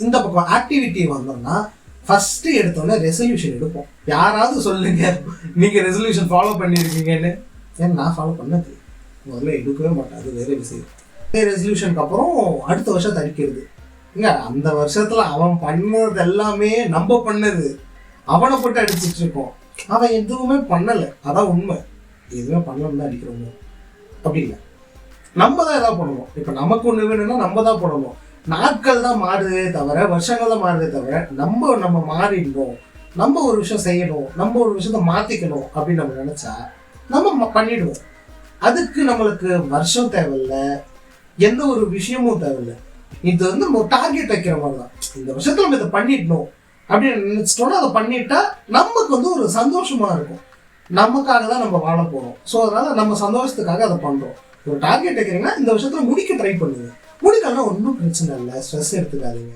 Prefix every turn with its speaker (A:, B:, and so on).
A: இந்த பக்கம் ஆக்டிவிட்டி வந்தோம்னா ஃபர்ஸ்ட் எடுத்தோன்னே ரெசல்யூஷன் எடுப்போம். யாராவது சொல்லுங்க நீங்க ரெசல்யூஷன் ஃபாலோ பண்ணியிருக்கீங்கன்னு. ஏன்னா நான் ஃபாலோ பண்ணது முதல்ல எடுக்கவே மாட்டேன், அது வேற விஷயம். ரெசல்யூஷனுக்கு அப்புறம் அடுத்த வருஷத்தை அடிக்கிறது. இல்ல அந்த வருஷத்துல அவன் பண்ணது எல்லாமே நம்ம பண்ணது, அவனை போட்டு அடிச்சுட்டு இருக்கோம். அவன் எதுவுமே பண்ணலை, அதான் உண்மை. எதுவுமே பண்ணலன்னு தான் அடிக்கிறோமோ அப்படி இல்லை, நம்ம தான் எதாவது பண்ணணும். இப்போ நமக்கு ஒன்று வேணும்னா நம்ம தான் பண்ணணும். நாட்கள் தான் மாறுதே தவிர, வருஷங்கள் தான் மாறுதே தவிர, நம்ம மாறிடணும், நம்ம ஒரு விஷயம் செய்யணும், நம்ம ஒரு விஷயத்த மாற்றிக்கணும் அப்படின்னு நம்ம நினச்சா நம்ம பண்ணிடுவோம். அதுக்கு நம்மளுக்கு வருஷம் தேவையில்லை, எந்த ஒரு விஷயமும் தேவையில்லை. இது வந்து நம்ம டார்கெட் வைக்கிற மாதிரி தான். இந்த வருஷத்துல நம்ம இதை பண்ணிடணும் அப்படின்னு நினைச்சிட்டோம்னா அதை பண்ணிட்டா நமக்கு வந்து ஒரு சந்தோஷமா இருக்கும். நமக்காக தான் நம்ம வாழ போறோம். ஸோ அதனால நம்ம சந்தோஷத்துக்காக அதை பண்றோம். ஒரு டார்கெட் வைக்கிறீங்கன்னா இந்த வருஷத்துல முடிக்க ட்ரை பண்ணுங்க. முடிக்கலாம் ஒன்றும் பிரச்சனை இல்லை, ஸ்ட்ரெஸ் எடுத்துக்காதீங்க.